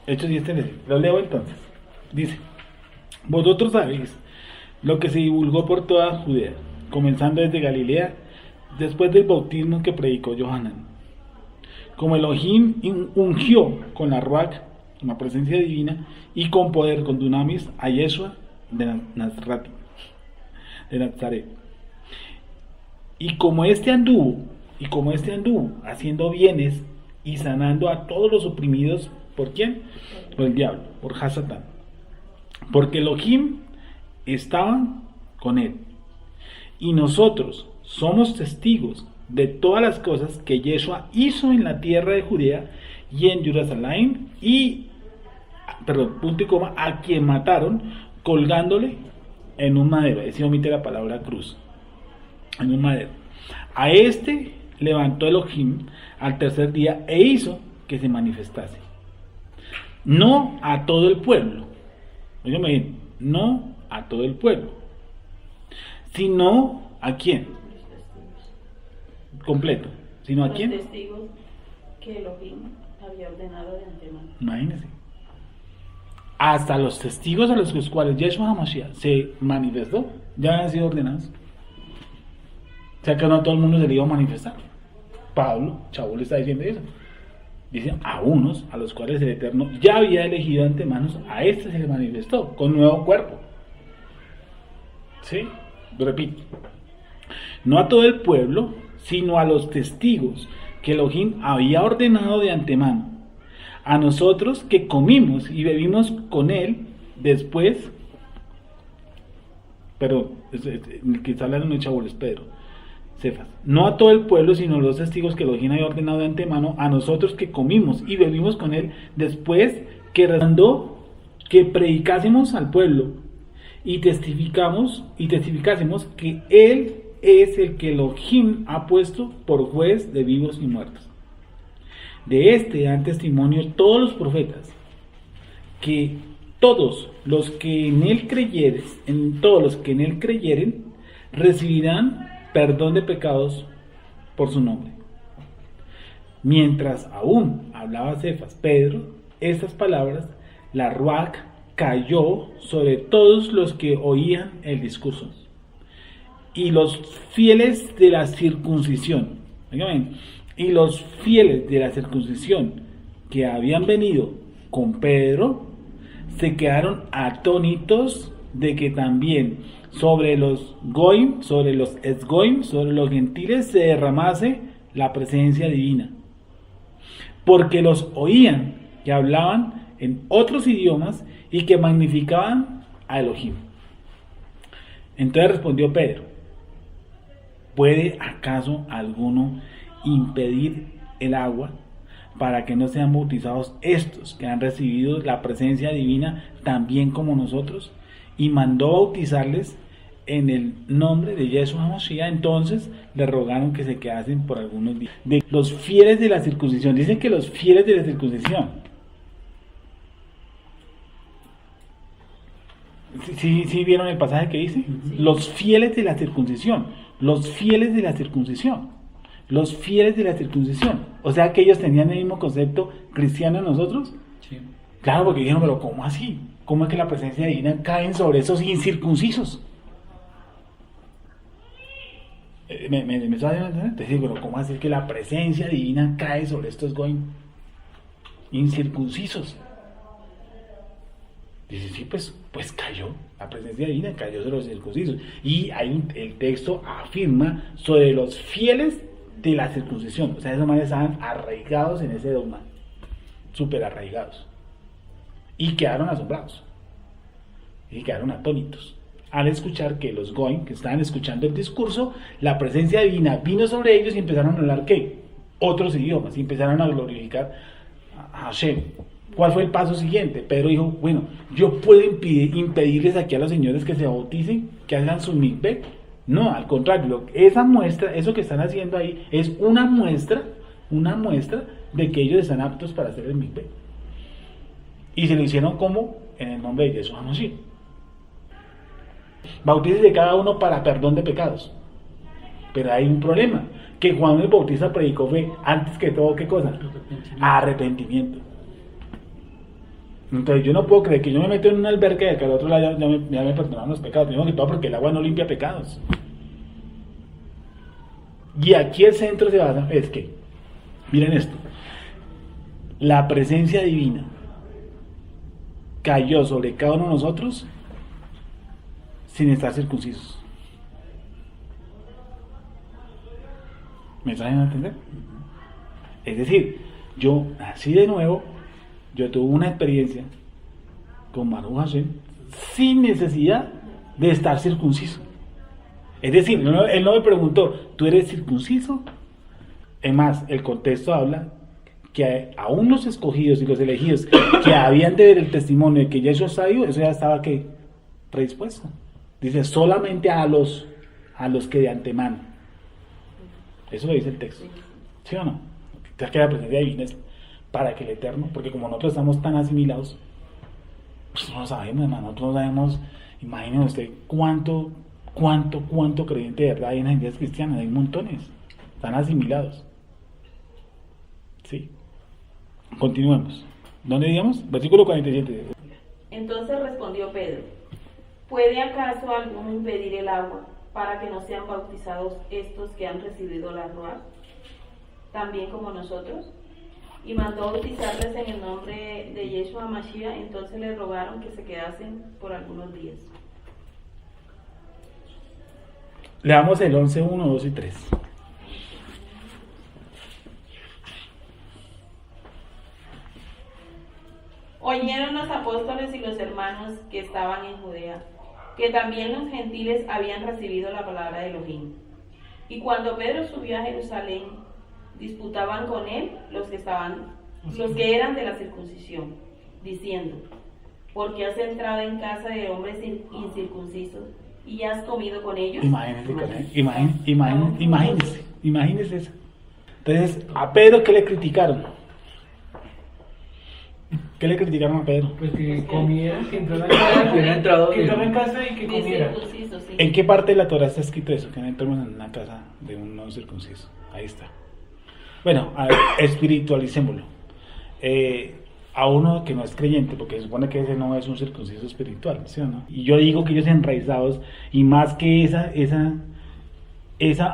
Hechos 10:13. Lo leo entonces. Dice: vosotros sabéis lo que se divulgó por toda Judea, comenzando desde Galilea, después del bautismo que predicó Johanán. Como Elohim ungió con la Ruach, con la presencia divina, y con poder, con dunamis, a Yeshua de Nazaret. Y como este anduvo haciendo bienes y sanando a todos los oprimidos, ¿por quién? Por el diablo, por Hasatán. Porque Elohim estaba con él. Y nosotros somos testigos de todas las cosas que Yeshua hizo en la tierra de Judea y en Jerusalén, punto y coma, a quien mataron colgándole en un madero. Ahí se omite la palabra cruz. En un madero. A este levantó Elohim al tercer día e hizo que se manifestase. No a todo el pueblo. Óigame bien, no a todo el pueblo. Sino a quién. Completo. Sino a quién. Los testigos que Elohim había ordenado de antemano. Imagínense. Hasta los testigos a los cuales Yeshua HaMashiach se manifestó ya han sido ordenados. O sea que no a todo el mundo se le iba a manifestar. Pablo, Chavo, le está diciendo eso. Dice, a unos a los cuales el Eterno ya había elegido de antemano, a este se les manifestó con nuevo cuerpo. ¿Sí? Lo repito. No a todo el pueblo, sino a los testigos que Elohim había ordenado de antemano. A nosotros que comimos y bebimos con él después. Pero el que está hablando de Chavo es Pedro. Cefas. No a todo el pueblo, sino a los testigos que Elohim había ordenado de antemano, a nosotros que comimos y bebimos con él, después que mandó que predicásemos al pueblo y testificásemos que él es el que Elohim ha puesto por juez de vivos y muertos. De este dan testimonio todos los profetas, que todos los que en él creyeren, recibirán perdón de pecados por su nombre. Mientras aún hablaba Cefas, Pedro, estas palabras, la Ruach cayó sobre todos los que oían el discurso. Y los fieles de la circuncisión, que habían venido con Pedro, se quedaron atónitos de que también sobre los goim, sobre los esgoim, sobre los gentiles se derramase la presencia divina, porque los oían que hablaban en otros idiomas y que magnificaban a Elohim. Entonces respondió Pedro: ¿puede acaso alguno impedir el agua para que no sean bautizados estos que han recibido la presencia divina también como nosotros? Y mandó bautizarles en el nombre de Yeshua HaMashiach. Entonces le rogaron que se quedasen por algunos días. De los fieles de la circuncisión, dicen que los fieles de la circuncisión. ¿Sí vieron el pasaje que dice? Sí. Los fieles de la circuncisión. Los fieles de la circuncisión. Los fieles de la circuncisión. O sea que ellos tenían el mismo concepto cristiano en nosotros. Sí. Claro, porque dijeron, pero ¿cómo así? ¿Cómo es que la presencia divina cae sobre esos incircuncisos? ¿Me estás entender? Te digo, pero ¿cómo así que la presencia divina cae sobre estos goim incircuncisos? Dice, sí, pues cayó. La presencia divina cayó sobre los circuncisos. Y el texto afirma sobre los fieles de la circuncisión. O sea, esos manes estaban arraigados en ese dogma. Súper arraigados. Y quedaron asombrados. Y quedaron atónitos al escuchar que los goim, que estaban escuchando el discurso, la presencia divina vino sobre ellos y empezaron a hablar ¿qué? Otros idiomas, y empezaron a glorificar a Hashem. ¿Cuál fue el paso siguiente? Pedro dijo, bueno, yo puedo impedirles aquí a los señores que se bauticen, que hagan su mikveh. No, al contrario, esa muestra, eso que están haciendo ahí, es una muestra de que ellos están aptos para hacer el mikveh. Y se lo hicieron como en el nombre de Yeshua HaMashiach. Bautícese cada uno para perdón de pecados. Pero hay un problema, que Juan el Bautista predicó fe antes que todo, ¿qué cosa? Arrepentimiento. Entonces yo no puedo creer que yo me meto en una alberca y que al otro lado ya me perdonaron los pecados. Primero que todo porque el agua no limpia pecados. Y aquí el centro se basa, es que, miren esto, la presencia divina cayó sobre cada uno de nosotros sin estar circuncisos. ¿Me saben a entender? Es decir, yo nací de nuevo, yo tuve una experiencia con Baruch Hashem sin necesidad de estar circunciso. Es decir, él no me preguntó, ¿tú eres circunciso? Es más, el contexto habla que aún los escogidos y los elegidos que habían de ver el testimonio de que Yeshua sabio, eso ya estaba ¿qué? Predispuesto. Dice, solamente a los que de antemano. Eso lo dice el texto. ¿Sí o no? Entonces que la presencia divina es para que el Eterno, porque como nosotros estamos tan asimilados, pues no lo sabemos, hermano, nosotros no sabemos, imagínense usted cuánto creyente de verdad hay en las iglesias cristianas, hay montones, están asimilados. Sí. Continuemos. ¿Dónde digamos? Versículo 47. Entonces respondió Pedro: ¿puede acaso alguno impedir el agua para que no sean bautizados estos que han recibido la Ruach, también como nosotros? Y mandó bautizarles en el nombre de Yeshua Mashiach. Entonces le rogaron que se quedasen por algunos días. Leamos el 11, 1, 2 y 3. Oyeron los apóstoles y los hermanos que estaban en Judea, que también los gentiles habían recibido la palabra de Elohim. Y cuando Pedro subió a Jerusalén, disputaban con él los que eran de la circuncisión, diciendo: ¿por qué has entrado en casa de hombres incircuncisos y has comido con ellos? Imagínense eso. Entonces, a Pedro, ¿qué le criticaron? ¿Qué le criticaron a Pedro? Pues que comiera, que entrara en casa y que comiera. Sí. ¿En qué parte de la Torah está escrito eso? Que no entremos en una casa de un no circunciso. Ahí está. Bueno, espiritualicémoslo. A uno que no es creyente, porque se supone que ese no es un circunciso espiritual, ¿sí o no? Y yo digo que ellos enraizados, y más que esa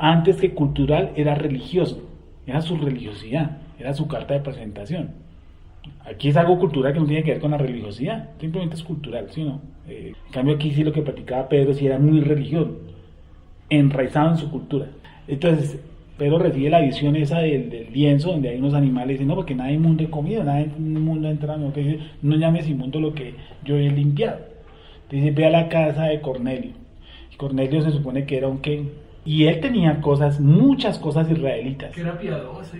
antes que cultural, era religioso, era su religiosidad, era su carta de presentación. Aquí es algo cultural que no tiene que ver con la religiosidad, simplemente es cultural, ¿sí o no? En cambio aquí sí lo que practicaba Pedro sí era muy religioso, enraizado en su cultura. Entonces Pedro recibe la visión esa del lienzo donde hay unos animales y dice: no, porque nada inmundo he comido, nada inmundo ha entrado, no llames inmundo lo que yo he limpiado. Dice: ve a la casa de Cornelio. Y Cornelio se supone que era un qué, y él tenía muchas cosas israelitas. Que era piadoso.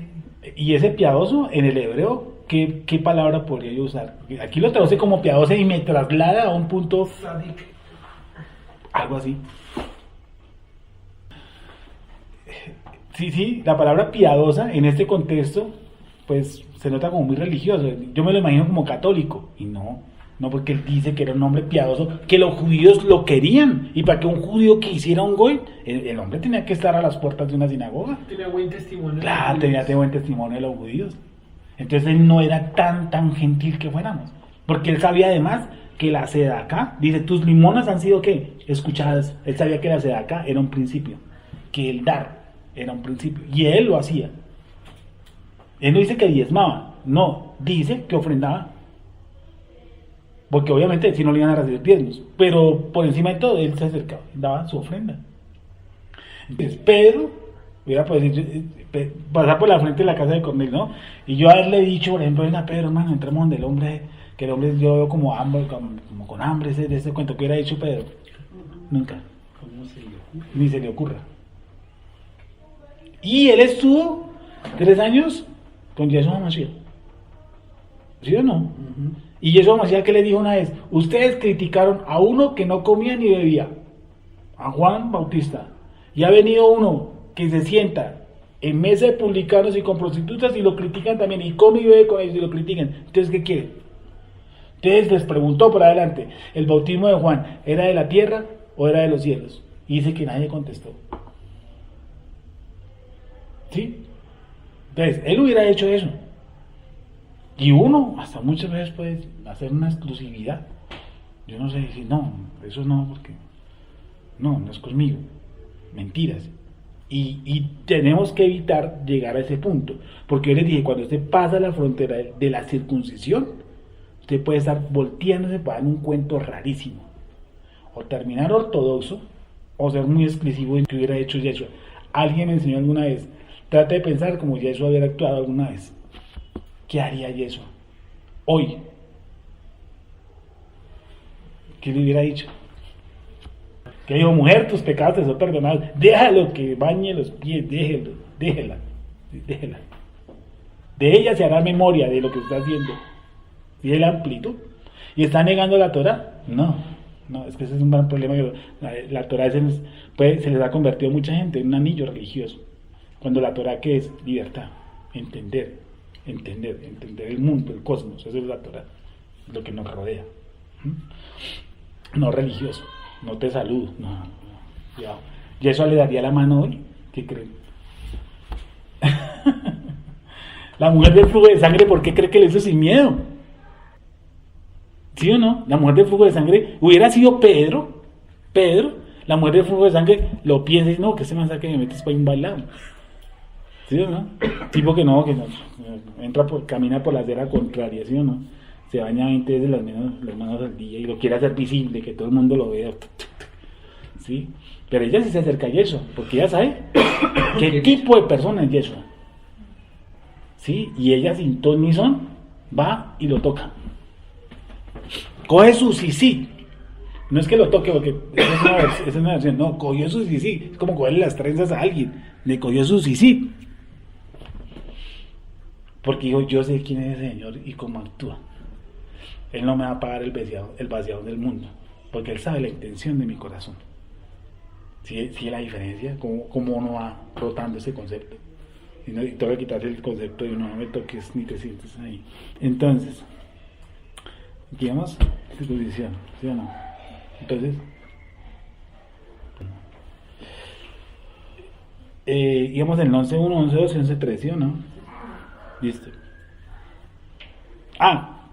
Y ese piadoso en el hebreo, ¿qué palabra podría yo usar? Aquí lo traduce como piadoso y me traslada a un punto Sadik. Algo así. Sí, la palabra piadosa en este contexto pues se nota como muy religioso. Yo me lo imagino como católico, y no porque él dice que era un hombre piadoso, que los judíos lo querían, y para que un judío quisiera un goy, el hombre tenía que estar a las puertas de una sinagoga. Tenía buen testimonio. Claro, tenía buen testimonio de los judíos. Entonces él no era tan gentil que fuéramos, porque él sabía además que la sedacá, dice: tus limonas han sido ¿qué? Escuchadas. Él sabía que la sedacá era un principio, que el dar era un principio, y él lo hacía. Él no dice que diezmaba, no, dice que ofrendaba, porque obviamente si no le iban a recibir diezmos, pero por encima de todo él se acercaba, daba su ofrenda. Entonces Pedro hubiera podido pasar por la frente de la casa de Cornelio, ¿no? Y yo haberle dicho, por ejemplo: venga Pedro, hermano, entremos donde el hombre, que el hombre yo veo como hambre, como con hambre, de ese cuento que hubiera dicho Pedro. Nunca. Ni se le ocurra. Y él estuvo 3 años con Yeshua Mashiach, ¿sí o no? Uh-huh. Y Yeshua Mashiach, ¿qué le dijo una vez? Ustedes criticaron a uno que no comía ni bebía, a Juan Bautista, y ha venido uno que se sienta en mesa de publicanos y con prostitutas y lo critican también, y come y bebe con ellos y lo critican. Entonces, ¿qué quieren? Entonces les preguntó por adelante: ¿el bautismo de Juan era de la tierra o era de los cielos? Y dice que nadie contestó. ¿Sí? Entonces, él hubiera hecho eso. Y uno hasta muchas veces puede hacer una exclusividad. Yo no sé decir, no, eso no, porque no es conmigo. Mentiras. Y tenemos que evitar llegar a ese punto. Porque yo les dije, cuando usted pasa la frontera de la circuncisión, usted puede estar volteándose para dar un cuento rarísimo. O terminar ortodoxo, o ser muy exclusivo en que hubiera hecho Yeshua. Alguien me enseñó alguna vez, trate de pensar como Yeshua hubiera actuado alguna vez. ¿Qué haría Yeshua hoy? ¿Qué le hubiera dicho? Que dijo, mujer, tus pecados te son perdonados, déjalo que bañe los pies, déjela. De ella se hará memoria de lo que está haciendo. ¿Y el amplito? ¿Y está negando la Torah? No, es que ese es un gran problema. La Torah se les ha convertido a mucha gente en un anillo religioso. Cuando la Torah, ¿qué es? Libertad, entender el mundo, el cosmos. Eso es la Torah, lo que nos rodea. No religioso, no te saludo, no. ¿Y eso le daría la mano hoy? ¿Qué creen? La mujer del flujo de sangre, ¿por qué cree que le hizo sin miedo? ¿Sí o no? La mujer del flujo de sangre hubiera sido Pedro, la mujer del flujo de sangre lo piensa y dice, no, que se me saque y me metes para un bailado. ¿Sí o no? Tipo que no, camina por la acera contraria, ¿sí o no? Se baña 20 veces las manos al día y lo quiere hacer visible, que todo el mundo lo vea. ¿Sí? Pero ella sí se acerca a Yeshua, porque ella sabe qué tipo de persona es Yeshua. ¿Sí? Y ella sin ton ni son va y lo toca. Coge su sisí. No es que lo toque, porque esa es una versión. No, cogió su sisí. Es como cogerle las trenzas a alguien. Le cogió su sisí. Porque dijo, yo sé quién es ese señor y cómo actúa. Él no me va a pagar el vaciado del mundo, porque él sabe la intención de mi corazón. ¿Sí la diferencia? ¿Cómo uno va rotando ese concepto? Y tengo que quitarse el concepto de no me toques ni te sientes ahí. Entonces, digamos, circuncisión, ¿sí o no? Entonces, íbamos en el 11.1, 11.2 y 11.3, ¿sí o no? Listo.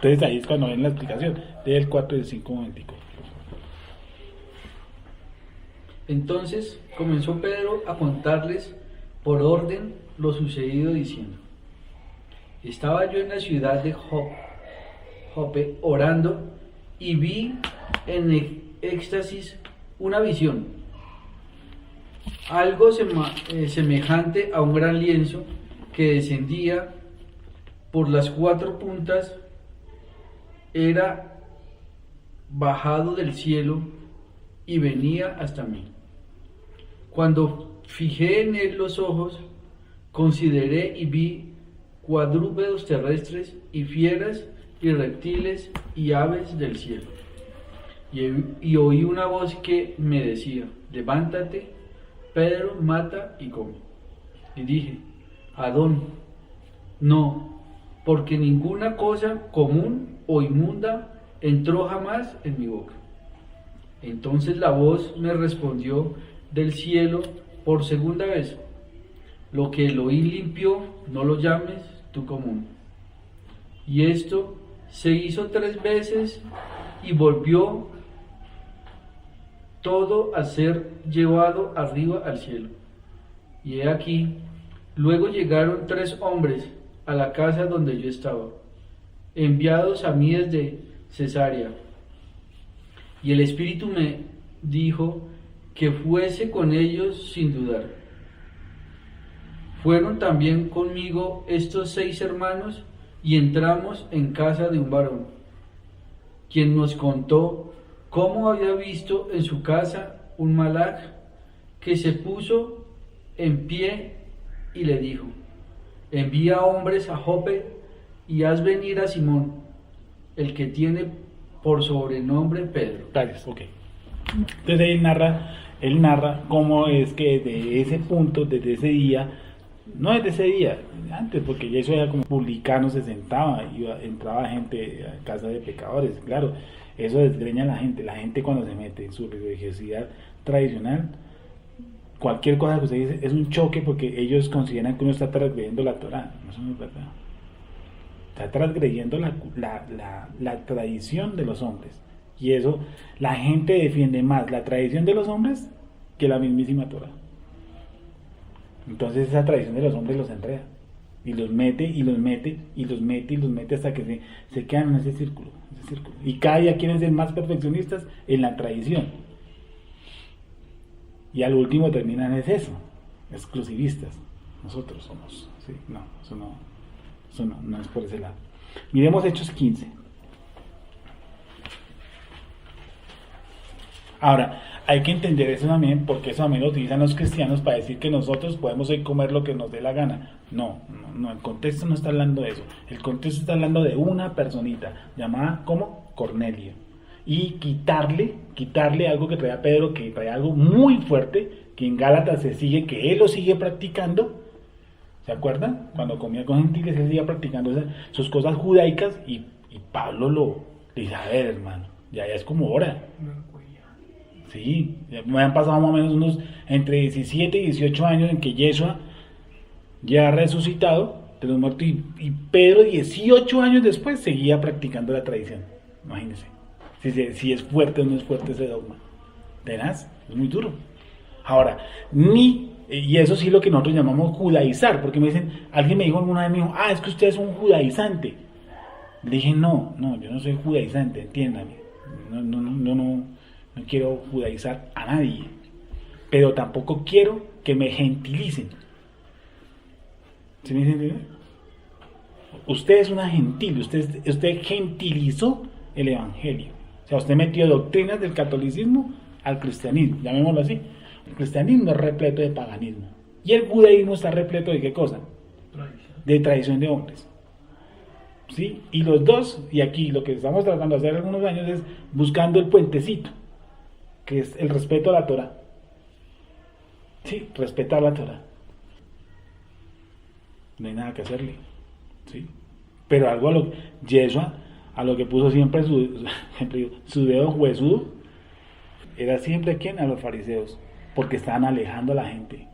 Entonces ahí es cuando ven la explicación del 4 y el 5 momentico. Entonces comenzó Pedro a contarles por orden lo sucedido diciendo: estaba yo en la ciudad de Jope orando y vi en éxtasis una visión, algo semejante a un gran lienzo que descendía por las 4 puntas, era bajado del cielo y venía hasta mí. Cuando fijé en él los ojos, consideré y vi cuadrúpedos terrestres y fieras y reptiles y aves del cielo. Y oí una voz que me decía: levántate, Pedro, mata y come. Y dije: Adón, no, porque ninguna cosa común o inmunda entró jamás en mi boca. Entonces la voz me respondió del cielo por segunda vez: lo que Elohim limpió, no lo llames tú común. Y esto se hizo 3 veces y volvió todo a ser llevado arriba al cielo. Y he aquí, luego llegaron 3 hombres a la casa donde yo estaba, enviados a mí desde Cesarea. Y el Espíritu me dijo que fuese con ellos sin dudar. Fueron también conmigo estos 6 hermanos y entramos en casa de un varón, quien nos contó cómo había visto en su casa un malaj que se puso en pie y le dijo: envía hombres a Jope y haz venir a Simón, el que tiene por sobrenombre Pedro. Gracias, ok. Entonces él narra cómo es que desde ese punto, desde ese día, no desde ese día, antes, porque ya eso era como publicano, se sentaba, entraba gente a casa de pecadores, claro, eso desgreña a la gente cuando se mete en su religiosidad tradicional, cualquier cosa que usted dice es un choque porque ellos consideran que uno está transgrediendo la Torah, eso no es verdad. Está transgrediendo la tradición de los hombres. Y eso, la gente defiende más la tradición de los hombres que la mismísima Torah. Entonces esa tradición de los hombres los enreda. Y los mete, y los mete, y los mete, y los mete hasta que se quedan en ese círculo. Y cada día quieren ser más perfeccionistas en la tradición. Y al último terminan es eso, exclusivistas. Nosotros somos, ¿sí? No, eso no es por ese lado. Miremos Hechos 15. Ahora, hay que entender eso también, porque eso también lo utilizan los cristianos para decir que nosotros podemos hoy comer lo que nos dé la gana. No, el contexto no está hablando de eso. El contexto está hablando de una personita llamada como Cornelio. Y quitarle algo que traía Pedro, que traía algo muy fuerte, que en Gálatas se sigue, que él lo sigue practicando. ¿Se acuerdan? Cuando comía con gentiles, él seguía practicando sus cosas judaicas y Pablo le dice, a ver, hermano, ya es como hora. Sí, ya me han pasado más o menos unos entre 17 y 18 años en que Yeshua ya ha resucitado de los muertos y Pedro 18 años después seguía practicando la tradición. Imagínense, si es fuerte o no es fuerte ese dogma. Tenaz, es muy duro. Ahora, y eso sí lo que nosotros llamamos judaizar, porque alguien me dijo alguna vez, es que usted es un judaizante. Le dije, no, yo no soy judaizante, entiéndame. No quiero judaizar a nadie, pero tampoco quiero que me gentilicen. ¿Sí me entiende? Usted es una gentil, usted gentilizó el evangelio. O sea, usted metió doctrinas del catolicismo al cristianismo, llamémoslo así. El cristianismo es repleto de paganismo. Y el judaísmo está repleto de ¿qué cosa? De tradición de hombres. ¿Sí? Y los dos, y aquí lo que estamos tratando de hacer algunos años es buscando el puentecito, que es el respeto a la Torah. Sí, respetar la Torah. No hay nada que hacerle. ¿Sí? Pero Yeshua, a lo que puso siempre su dedo huesudo, era siempre ¿quién? A los fariseos, porque estaban alejando a la gente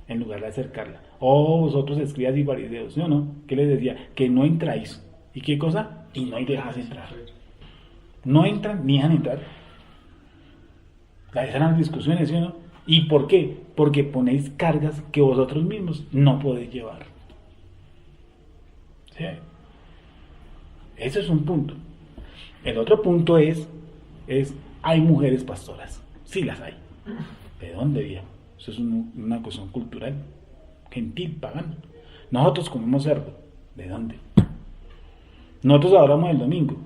en lugar de acercarla. Vosotros escribas y fariseos, ¿sí o no? ¿Qué les decía? Que no entráis. ¿Y qué cosa? Y no hay dejas entrar. No entran ni dejan entrar. Esas eran las discusiones, ¿sí o no? ¿Y por qué? Porque ponéis cargas que vosotros mismos no podéis llevar. ¿Sí? Ese es un punto. El otro punto es hay mujeres pastoras. Sí las hay. ¿De dónde viene? Eso es una cuestión cultural, gentil, pagana. Nosotros comemos cerdo. ¿De dónde? Nosotros adoramos el domingo.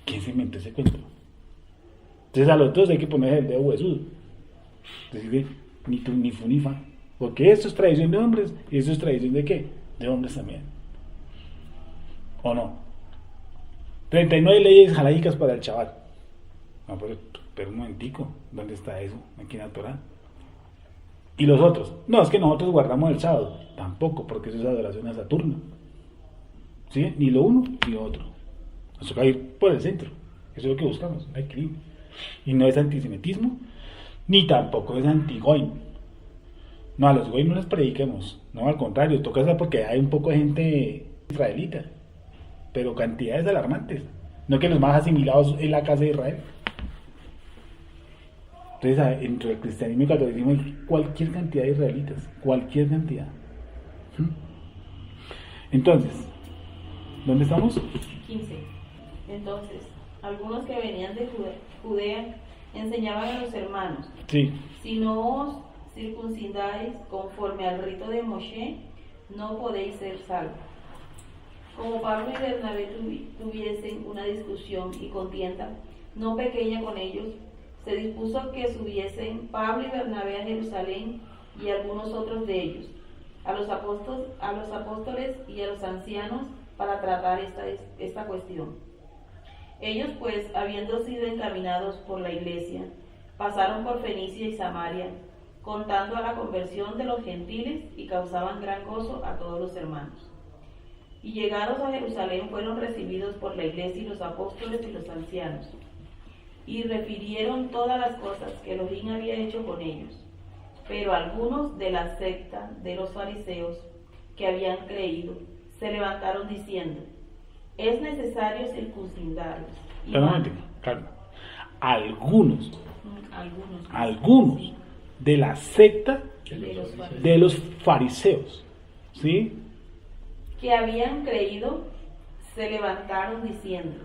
¿Quién se inventó ese cuento? Entonces a los dos hay que poner el dedo huesudo. Decir, ni tú ni fu ni fa. Porque esto es tradición de hombres y esto es tradición de ¿qué? De hombres también. ¿O no? 39 leyes jalaicas para el Shabbat. No, pero un momentico, ¿dónde está eso? Aquí en la Torah. ¿Y los otros? No, es que nosotros guardamos el sábado. Tampoco, porque eso es adoración a Saturno. ¿Sí? Ni lo uno ni lo otro. Nos toca ir por el centro. Eso es lo que buscamos, el equilibrio. Y no es antisemitismo, ni tampoco es anti-goim. No, a los goim no les prediquemos. No, al contrario, toca eso porque hay un poco de gente israelita. Pero cantidades alarmantes. No que los más asimilados en la casa de Israel. Entonces, entre el cristianismo y el catolicismo hay cualquier cantidad de israelitas. Cualquier cantidad. Entonces, ¿dónde estamos? 15. Entonces, algunos que venían de Judea enseñaban a los hermanos: sí. Si no os circuncidáis conforme al rito de Moshe, no podéis ser salvos. Como Pablo y Bernabé tuviesen una discusión y contienda no pequeña con ellos, se dispuso que subiesen Pablo y Bernabé a Jerusalén y algunos otros de ellos, a los apóstoles y a los ancianos, para tratar esta cuestión. Ellos pues, habiendo sido encaminados por la iglesia, pasaron por Fenicia y Samaria, contando a la conversión de los gentiles, y causaban gran gozo a todos los hermanos. Y llegados a Jerusalén fueron recibidos por la iglesia y los apóstoles y los ancianos, y refirieron todas las cosas que Elohim había hecho con ellos. Pero algunos de la secta de los fariseos que habían creído se levantaron diciendo: es necesario circuncidarlos. Y Claramente, claro. Algunos algunos de la secta de los fariseos de los fariseos, ¿sí? que habían creído se levantaron diciendo,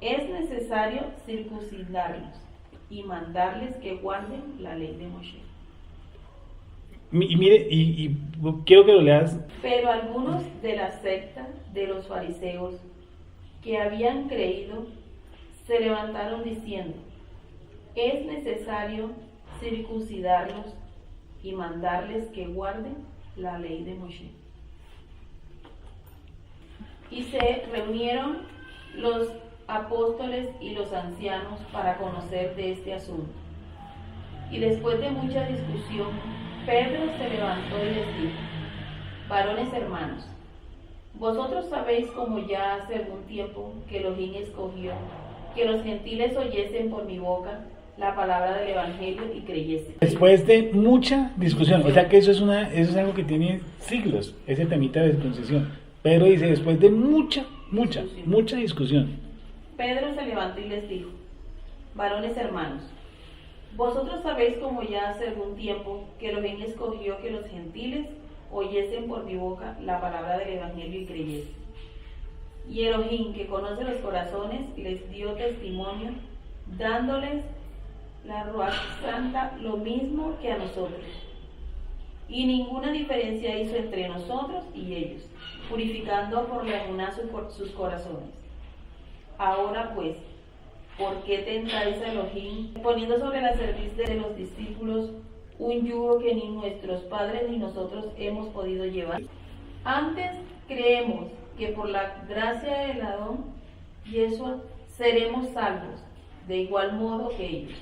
es necesario circuncidarlos y mandarles que guarden la ley de Moshe. Y mire, y quiero que lo leas. Pero algunos de la secta de los fariseos que habían creído se levantaron diciendo, es necesario circuncidarlos y mandarles que guarden la ley de Moshe. Y se reunieron los apóstoles y los ancianos para conocer de este asunto. Y después de mucha discusión, Pedro se levantó y les dijo, varones hermanos, vosotros sabéis como ya hace algún tiempo que Elohim escogió que los gentiles oyesen por mi boca la palabra del evangelio y creyesen. Después de mucha discusión, o sea que eso es algo que tiene siglos, ese temita de circuncisión. Pedro dice, después de mucha discusión. Pedro se levantó y les dijo, varones hermanos, vosotros sabéis como ya hace algún tiempo que Elohim escogió que los gentiles oyesen por mi boca la palabra del evangelio y creyesen. Y Elohim, que conoce los corazones, les dio testimonio, dándoles la Ruach Santa lo mismo que a nosotros. Y ninguna diferencia hizo entre nosotros y ellos, purificando por la emuná sus corazones. Ahora pues, ¿por qué tentáis a Elohim, poniendo sobre la cerviz de los discípulos un yugo que ni nuestros padres ni nosotros hemos podido llevar? Antes creemos que por la gracia del Adón Yeshua seremos salvos, de igual modo que ellos.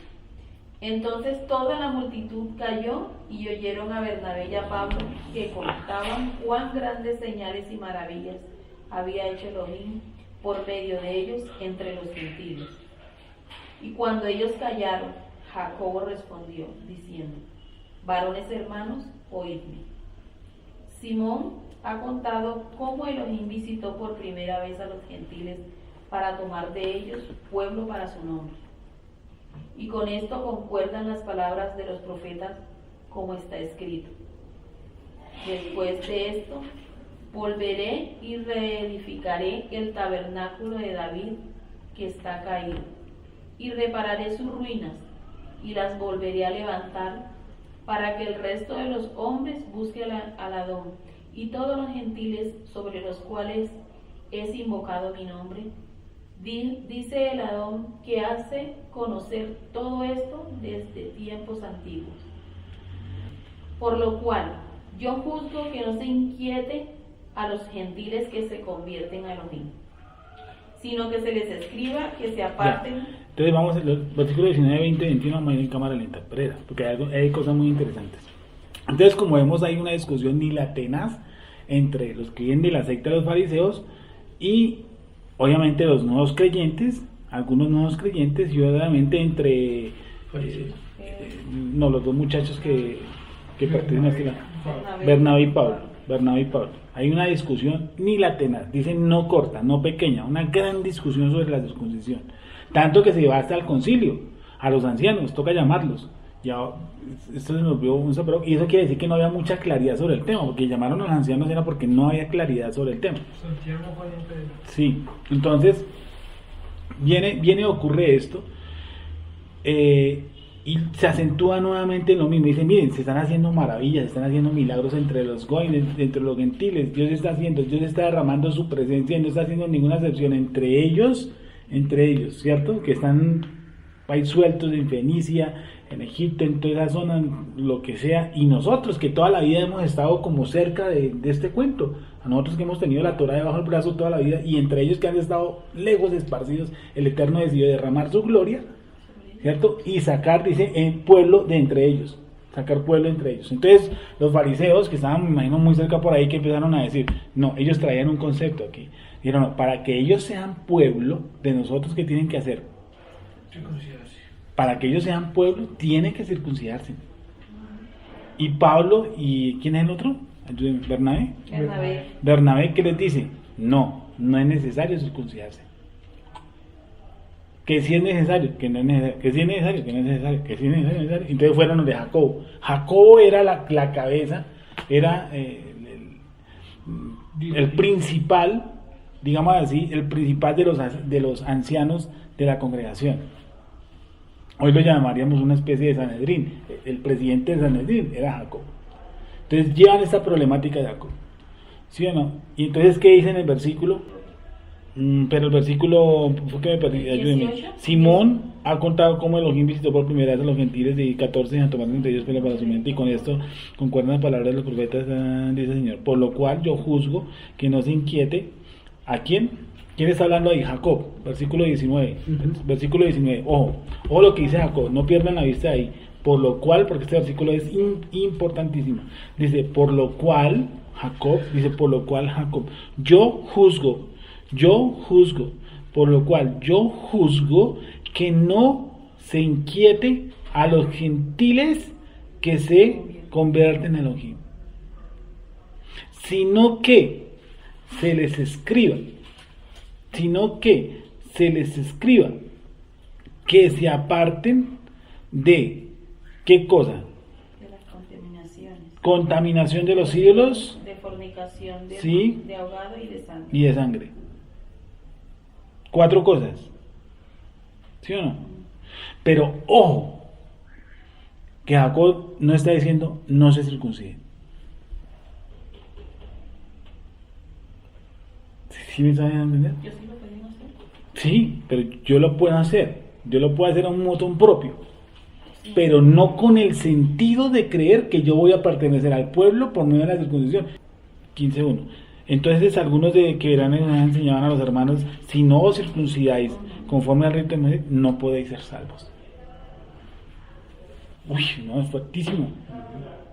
Entonces toda la multitud cayó y oyeron a Bernabé y a Pablo que contaban cuán grandes señales y maravillas había hecho Elohim por medio de ellos entre los gentiles. Y cuando ellos callaron, Jacobo respondió, diciendo, varones hermanos, oídme. Simón ha contado cómo Elohim visitó por primera vez a los gentiles para tomar de ellos pueblo para su nombre. Y con esto concuerdan las palabras de los profetas como está escrito. Después de esto, volveré y reedificaré el tabernáculo de David que está caído, y repararé sus ruinas, y las volveré a levantar, para que el resto de los hombres busque al Adón, y todos los gentiles sobre los cuales es invocado mi nombre. Dice el Adón que hace conocer todo esto desde tiempos antiguos. Por lo cual, yo juzgo que no se inquiete a los gentiles que se convierten a Elohim, sino que se les escriba que se aparten. Ya. Entonces vamos a los versículos 19, 20, 21, vamos a ir en cámara lenta, porque hay cosas muy interesantes. Entonces, como vemos, hay una discusión ni la tenaz entre los que vienen de la secta de los fariseos y obviamente los nuevos creyentes, algunos nuevos creyentes, y obviamente entre los dos muchachos que pertenecen a Bernabé y Pablo. Hay una discusión ni la tenaz, dicen no corta, no pequeña, una gran discusión sobre la circuncisión. Tanto que se va hasta el concilio, a los ancianos, toca llamarlos. Ya, esto se nos vio un sobrero, y eso quiere decir que no había mucha claridad sobre el tema, porque llamaron a los ancianos era porque no había claridad sobre el tema. Sí, entonces viene ocurre esto, y se acentúa nuevamente en lo mismo. Dicen, miren, se están haciendo maravillas, se están haciendo milagros entre los goyim, entre los gentiles. Dios está derramando su presencia y no está haciendo ninguna excepción entre ellos, ¿cierto? Que están ahí sueltos en Fenicia, en Egipto, en toda esa zona, lo que sea, y nosotros que toda la vida hemos estado como cerca de este cuento, a nosotros que hemos tenido la Torá debajo del brazo toda la vida, y entre ellos que han estado lejos esparcidos, el Eterno decidió derramar su gloria, ¿cierto? Y sacar, dice, pueblo de entre ellos, sacar pueblo entre ellos. Entonces los fariseos que estaban, me imagino, muy cerca por ahí, que empezaron a decir, no, ellos traían un concepto aquí, dijeron, no, para que ellos sean pueblo de nosotros, ¿qué tienen que hacer? Circuncidarse. Para que ellos sean pueblo, tienen que circuncidarse. Y Pablo, ¿y quién es el otro? Bernabé. Bernabé, ¿qué les dice? No, no es necesario circuncidarse. Que si es necesario, que no es necesario, que si es necesario, que no es necesario, que si es necesario. Entonces fueron los de Jacobo. Jacobo era la cabeza, era el principal, digamos así, el principal de los ancianos de la congregación. Hoy lo llamaríamos una especie de Sanedrín. El presidente de Sanedrín era Jacobo. Entonces llevan esta problemática de Jacobo, ¿sí o no? Y entonces, ¿qué dice en el versículo? Pero el versículo, fue que me perdí, ayúdeme. Simón ha contado cómo Elohim visitó por primera vez a los gentiles de 14 a tomar entre ellos para su mente, y con esto concuerdan las palabras de los profetas, dice el Señor. Por lo cual yo juzgo que no se inquiete. ¿A quién? ¿Quién está hablando ahí? Jacob, versículo 19. Versículo 19. Ojo lo que dice Jacob, no pierdan la vista ahí. Por lo cual, porque este versículo es importantísimo. Dice, por lo cual, Jacob, yo juzgo, por lo cual yo juzgo que no se inquiete a los gentiles que se convierten en Elohim, sino que se les escriba, que se aparten de, ¿qué cosa? De las contaminaciones. Contaminación de los ídolos, De fornicación, ¿sí? De ahogado y de sangre. Y de sangre. 4 cosas. ¿Sí o no? Pero ojo, que Jacob no está diciendo no se circunciden. ¿Sí me saben entender? Yo sí lo puedo hacer. Sí, pero yo lo puedo hacer. Yo lo puedo hacer a un montón propio. Pero no con el sentido de creer que yo voy a pertenecer al pueblo por medio de la circuncisión. 15:1. Entonces algunos de que eran enseñaban a los hermanos, si no os circuncidáis conforme al rito de Moisés, no podéis ser salvos. Uy, no, es fuertísimo.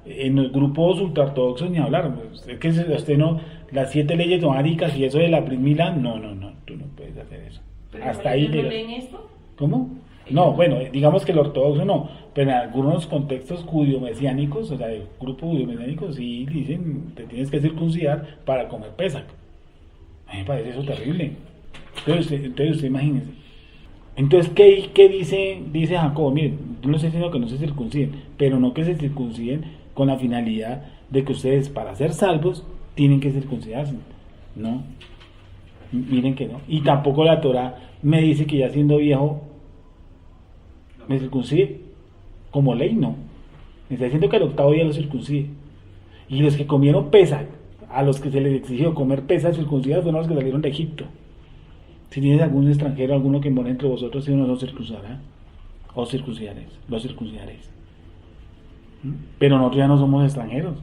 En los grupos ultraortodoxos ni hablar. Es que usted no, las 7 leyes domáricas y eso de la primila, no, tú no puedes hacer eso. ¿Pero Hasta ahí no llegas. leen esto? ¿Cómo? No, bueno, digamos que el ortodoxo no, pero en algunos contextos judío-mesiánicos, o sea, el grupo judío-mesiánico sí dicen, te tienes que circuncidar para comer Pesach. A mí me parece eso terrible. Entonces usted imagínese. Entonces, ¿qué dice Jacob? Miren, yo no estoy diciendo que no se circunciden, pero no que se circunciden con la finalidad de que ustedes, para ser salvos, tienen que circuncidarse. No, miren que no. Y tampoco la Torah me dice que ya siendo viejo me circuncide, como ley no. Me está diciendo que al 8º día lo circuncide. Y los que comieron Pesach, a los que se les exigió comer Pesach circuncidados, fueron los que salieron de Egipto. Si tienes algún extranjero, alguno que mora entre vosotros, si uno los circuncidará, os circuncidaréis, los circuncidaréis. Pero nosotros ya no somos extranjeros.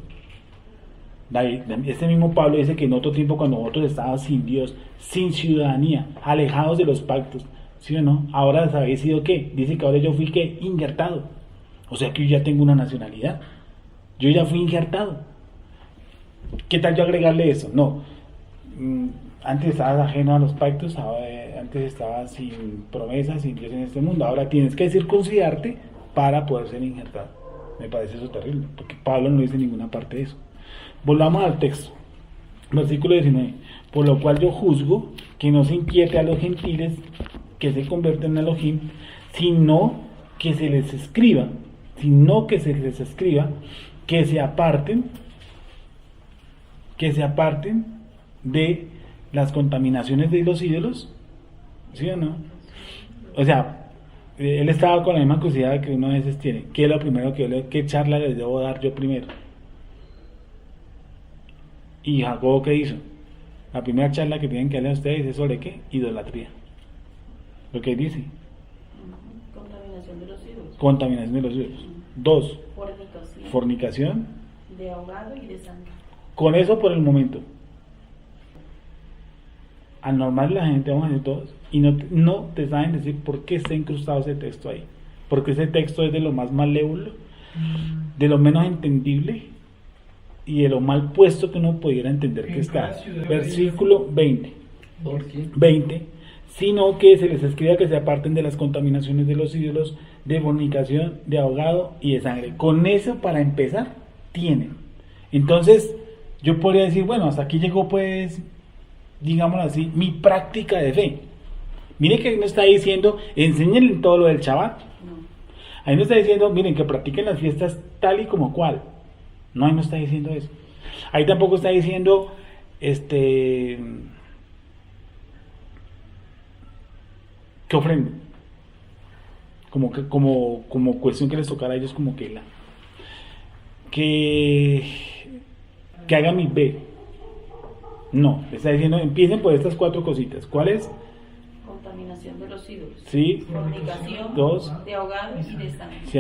Este mismo Pablo dice que en otro tiempo, cuando nosotros estábamos sin Dios, sin ciudadanía, alejados de los pactos, ¿sí o no? Ahora habéis sido ¿qué? Dice que ahora yo fui ¿qué? Injertado. O sea que yo ya tengo una nacionalidad. Yo ya fui injertado. ¿Qué tal yo agregarle eso? No. Antes estabas ajeno a los pactos, antes estabas sin promesas, sin Dios en este mundo. Ahora tienes que circuncidarte para poder ser injertado. Me parece eso terrible, porque Pablo no dice en ninguna parte de eso. Volvamos al texto. Versículo 19. Por lo cual yo juzgo que no se inquiete a los gentiles que se convierten en Elohim, sino que se les escriba, que se aparten de las contaminaciones de los ídolos, ¿sí o no? O sea, él estaba con la misma curiosidad que uno a veces tiene. ¿Qué es lo primero qué charla les debo dar yo primero? Y Jacobo, ¿qué hizo? La primera charla que tienen que darle a ustedes es sobre ¿qué? Idolatría. Lo que dice. Contaminación de los ídolos. Contaminación de los ídolos. 2. Fornicación. De ahogado y de sangre. Con eso por el momento. Al normal la gente, vamos a decir todos, y no te saben decir por qué está incrustado ese texto ahí. Porque ese texto es de lo más malévolo, de lo menos entendible y de lo mal puesto que uno pudiera entender que está. Versículo 20. ¿Por qué? 20. Sino que se les escriba que se aparten de las contaminaciones de los ídolos, de fornicación, de ahogado y de sangre. Con eso, para empezar, tienen. Entonces, yo podría decir, bueno, hasta aquí llegó pues digámoslo así, mi práctica de fe. Mire que ahí no está diciendo, enséñenle todo lo del Shabbat. No. Ahí no está diciendo, miren, que practiquen las fiestas tal y como cual. No, ahí no está diciendo eso. Ahí tampoco está diciendo, que ofrenden. Como cuestión que les tocara a ellos como que hagan mi B. No, le está diciendo, empiecen por estas 4 cositas. ¿Cuáles? Contaminación de los ídolos. Sí. Fornicación, 2. de ahogado y de sangre. Sí.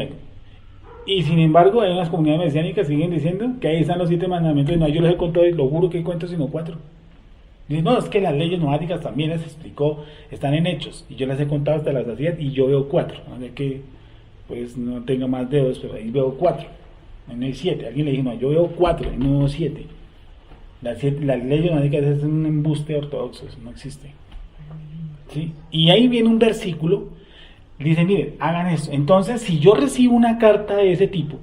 Y sin embargo, hay unas comunidades mesiánicas que siguen diciendo que ahí están los 7 mandamientos. No, yo les he contado, y lo juro que cuento, sino 4. Dicen, no, es que las leyes nomáticas también las explicó, están en Hechos. Y yo las he contado hasta las hacía y yo veo 4. No sé que, pues, no tenga más dedos, pero ahí veo 4. Ahí no hay 7. Alguien le dijo, no, yo veo 4, ahí no veo 7. Las leyes nomáticas es un embuste ortodoxo, eso no existe. ¿Sí? Y ahí viene un versículo, dice, miren, hagan esto. Entonces, si yo recibo una carta de ese tipo,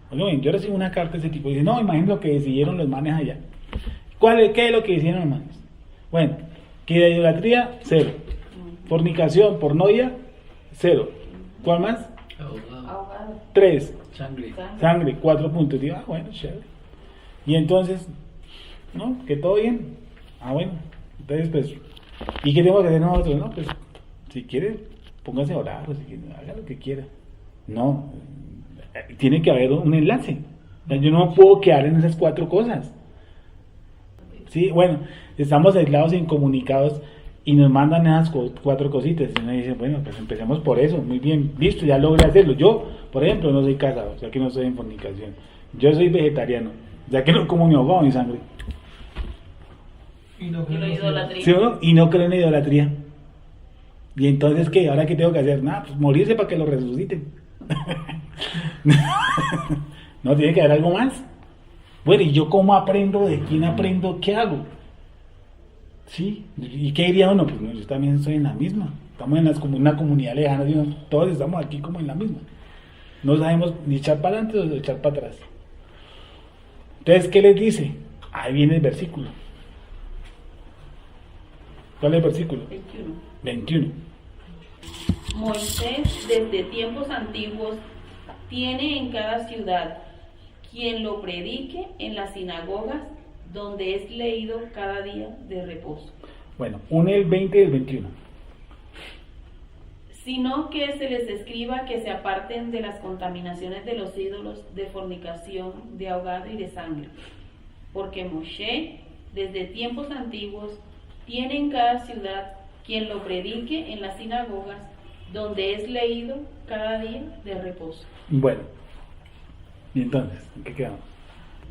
oigan, yo recibo una carta de ese tipo, dice, no, imagínate lo que decidieron los manes allá. ¿Qué es lo que decidieron los manes? Bueno, que de idolatría, 0. Fornicación, pornoia, 0. ¿Cuál más? Ahogado. 3. Sangre. 4 puntos. Digo, bueno, chévere. Y entonces, ¿no? Que todo bien. Bueno. Entonces, pues, ¿y qué tenemos que hacer nosotros? No, pues, si quiere, póngase a orar, o si quiere, haga lo que quiera. No, tiene que haber un enlace. O sea, yo no me puedo quedar en esas 4 cosas. Sí, bueno, estamos aislados e incomunicados y nos mandan esas 4 cositas. Y uno dice, bueno, pues empecemos por eso. Muy bien, listo, ya logré hacerlo. Yo, por ejemplo, no soy casado, o sea que no estoy en fornicación. Yo soy vegetariano, ya que no como mi ahogado ni sangre. Y la idolatría. ¿Sí o no? Y no creo en idolatría. ¿Y entonces qué? ¿Ahora qué tengo que hacer? Nada, pues morirse para que lo resuciten. No, tiene que haber algo más. Bueno, ¿y yo cómo aprendo? ¿De quién aprendo? ¿Qué hago? ¿Sí? ¿Y qué diría uno? Pues no, yo también estoy en la misma. Estamos en una comunidad lejana, ¿sí? Todos estamos aquí como en la misma. No sabemos ni echar para adelante o echar para atrás. Entonces, ¿qué les dice? Ahí viene el versículo. ¿Cuál es el versículo? 21. Moisés, desde tiempos antiguos, tiene en cada ciudad quien lo predique en las sinagogas, donde es leído cada día de reposo. Bueno, une el 20 y el 21. Sino que se les escriba que se aparten de las contaminaciones de los ídolos, de fornicación, de ahogado y de sangre. Porque Moshe, desde tiempos antiguos, tiene en cada ciudad quien lo predique en las sinagogas, donde es leído cada día de reposo. Bueno, y entonces, ¿en qué quedamos?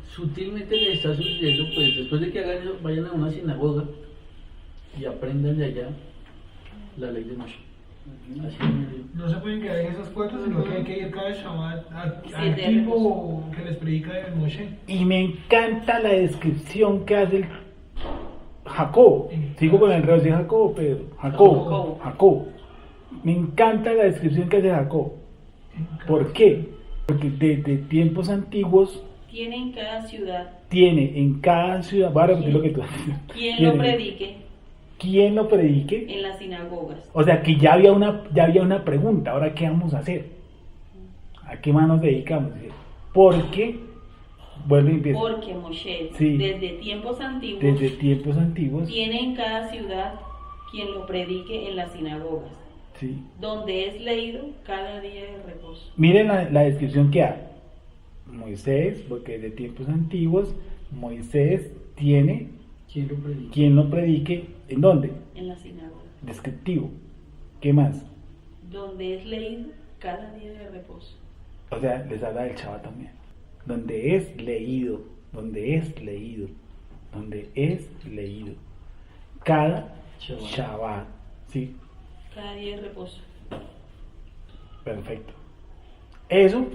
Sutilmente le está sugiriendo, pues después de que hagan eso, vayan a una sinagoga y aprendan de allá la ley de Moshe. Así No se pueden quedar en esas 4, sino que hay que ir cada Shabbat al de tipo que les predica el Moshe. Y me encanta la descripción que hace el Jacob. Sigo con el enredo de Jacob, Pedro. Jacob. Me encanta la descripción que hace Jacob. ¿Por qué? Porque desde tiempos antiguos Tiene en cada ciudad voy a repetir lo que tú dices. quien lo predique ¿Quién lo predique? en las sinagogas. O sea que ya había una pregunta. Ahora, ¿qué vamos a hacer? ¿A qué más nos dedicamos? Porque, vuelve y empieza. Porque Moshe, Sí. desde tiempos antiguos, tiene en cada ciudad quien lo predique en las sinagogas, sí. donde es leído cada día de reposo. Miren la descripción que hay. Moisés, porque desde tiempos antiguos, Moisés tiene quien lo predique. ¿En dónde? En la sinagoga, Descriptivo. ¿Qué más? donde es leído cada día de reposo. O sea, les habla del Shabbat también. Donde es leído. Cada Shabbat. ¿Sí? Cada día de reposo. Perfecto. Eso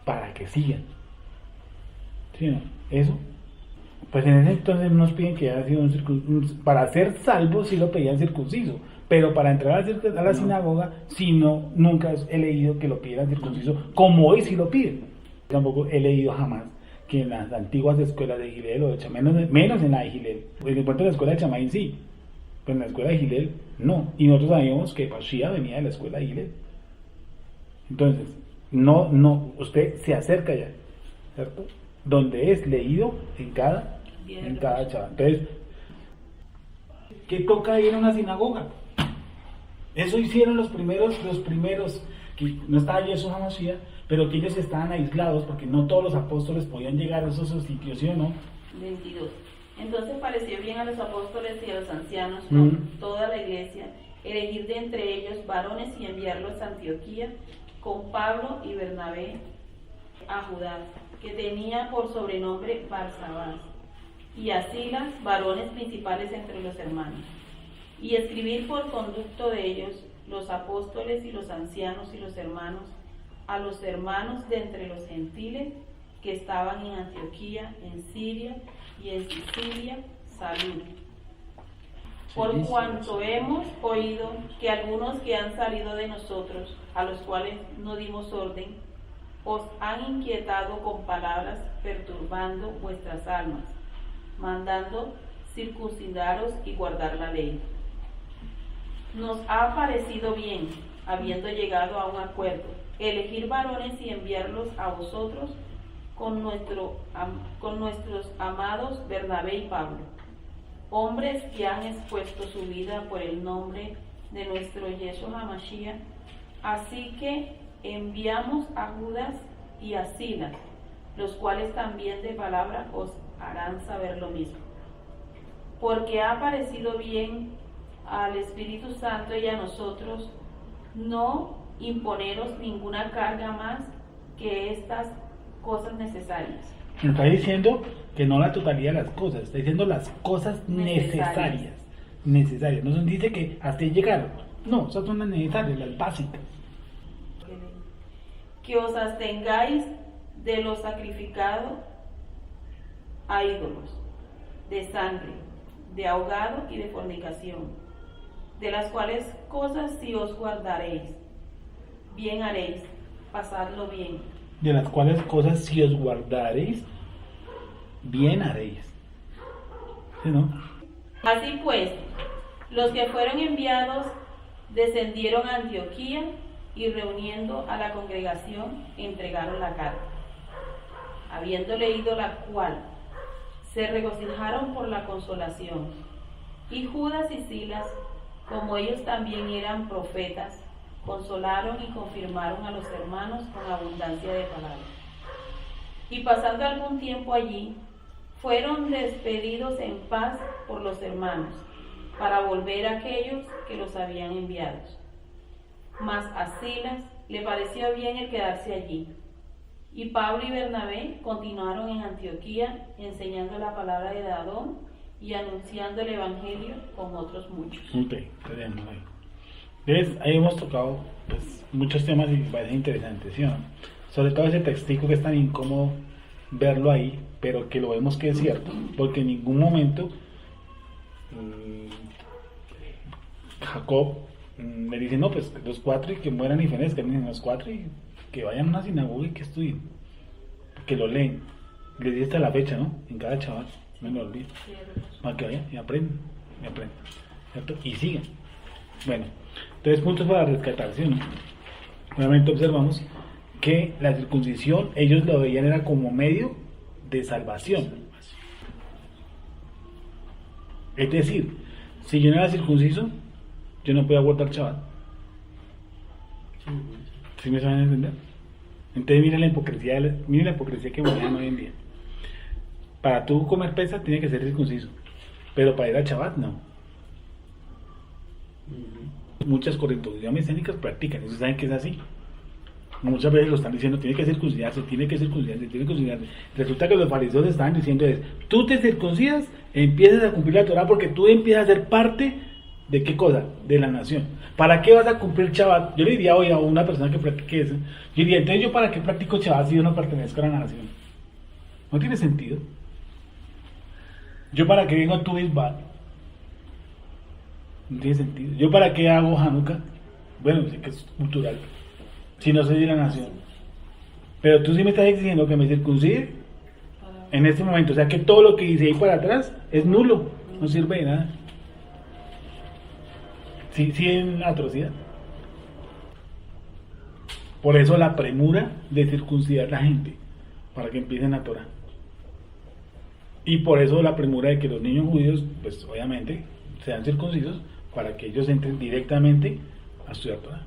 para que sigan. ¿Sí o no? Eso. Pues en ese entonces nos piden que haya sido para ser salvos sí lo pedían circunciso, pero para entrar a la sinagoga sí nunca he leído que lo pidieran circunciso, como hoy sí lo piden. Tampoco he leído jamás que en las antiguas escuelas de Gilel o de Chamay, menos en la de Gilel. En el cuento de la escuela de Chamay sí, pero en la escuela de Gilel no. Y nosotros sabíamos que Mashiach venía de la escuela de Gilel. Entonces, usted se acerca ya, ¿cierto? Donde es leído en cada Shabbat. Entonces, ¿qué toca ir a una sinagoga? Eso hicieron los primeros, que no estaba Jesús HaMashiach, pero que ellos estaban aislados porque no todos los apóstoles podían llegar a esos sitios, ¿sí o no? 22. Entonces pareció bien a los apóstoles y a los ancianos con toda la iglesia elegir de entre ellos varones y enviarlos a Antioquía con Pablo y Bernabé a Judá, que tenía por sobrenombre Barsabás, y a Silas, varones principales entre los hermanos, y escribir por conducto de ellos los apóstoles y los ancianos y los hermanos, a los hermanos de entre los gentiles que estaban en Antioquía, en Siria y en Sicilia, salud. Por cuanto hemos oído que algunos que han salido de nosotros, a los cuales no dimos orden, os han inquietado con palabras, perturbando vuestras almas, mandando circuncidaros y guardar la ley. Nos ha parecido bien, habiendo llegado a un acuerdo, elegir varones y enviarlos a vosotros con nuestros amados Bernabé y Pablo, hombres que han expuesto su vida por el nombre de nuestro Yeshua HaMashiach. Así que enviamos a Judas y a Silas, los cuales también de palabra os harán saber lo mismo. Porque ha parecido bien al Espíritu Santo y a nosotros no imponeros ninguna carga más que estas cosas necesarias. Está diciendo que no la totalidad de las cosas, está diciendo las cosas necesarias. No se dice que hasta ahí llegaron. No, esas son las necesarias, las básicas. Que os abstengáis de lo sacrificado a ídolos, de sangre, de ahogado y de fornicación, de las cuales cosas si os guardaréis, bien haréis, pasadlo bien. De las cuales cosas si os guardaréis, bien haréis. ¿Sí, no? Así pues, los que fueron enviados descendieron a Antioquía y reuniendo a la congregación entregaron la carta. Habiendo leído la cual, se regocijaron por la consolación. Y Judas y Silas, como ellos también eran profetas, consolaron y confirmaron a los hermanos con abundancia de palabras. Y pasando algún tiempo allí, fueron despedidos en paz por los hermanos, para volver a aquellos que los habían enviado. Mas a Silas le pareció bien el quedarse allí. Y Pablo y Bernabé continuaron en Antioquía, enseñando la palabra de Adón y anunciando el evangelio con otros muchos. Ok, tenemos ahí. ¿Ves? Ahí hemos tocado pues, muchos temas y parece interesante, ¿sí o no? Sobre todo ese textico que es tan incómodo verlo ahí, pero que lo vemos que es cierto, porque en ningún momento Jacob le dice, no, pues los cuatro y que mueran y fenezcan, los cuatro y que vayan a una sinagoga y que estudien, que lo leen. Le di hasta la fecha, ¿no? En cada chaval, no me lo olvido, para que vayan y aprendan, ¿cierto? Y sigan. Bueno, entonces puntos para rescatar, ¿sí o no? Nuevamente observamos que la circuncisión ellos lo veían era como medio de salvación. Es decir, si yo no era circunciso, yo no podía guardar Shabbat. ¿Sí me saben entender? Entonces miren la hipocresía que manejan hoy en día. Para tú comer pesa tiene que ser circunciso, pero para ir al Shabbat no. Muchas corrientes mesiánicas practican, eso saben que es así. Muchas veces lo están diciendo, tiene que circuncidarse. Resulta que los fariseos estaban diciendo tú te circuncidas, empiezas a cumplir la Torah porque tú empiezas a ser parte de qué cosa, de la nación. ¿Para qué vas a cumplir Shabbat? Yo le diría hoy a una persona que practique eso, yo diría, entonces yo para qué practico Shabbat si yo no pertenezco a la nación. No tiene sentido. Yo para qué vengo a tu Isbat, no tiene sentido. Yo para qué hago Hanukkah, bueno, sé que es cultural, si no soy de la nación. Pero tú sí me estás exigiendo que me circuncide, En este momento, o sea que todo lo que dice ahí para atrás es nulo, no sirve de nada. Sí, sí, en la atrocidad. Por eso la premura de circuncidar a la gente, para que empiecen a Torah. Y por eso la premura de que los niños judíos, pues obviamente, sean circuncisos, para que ellos entren directamente a estudiar Torah.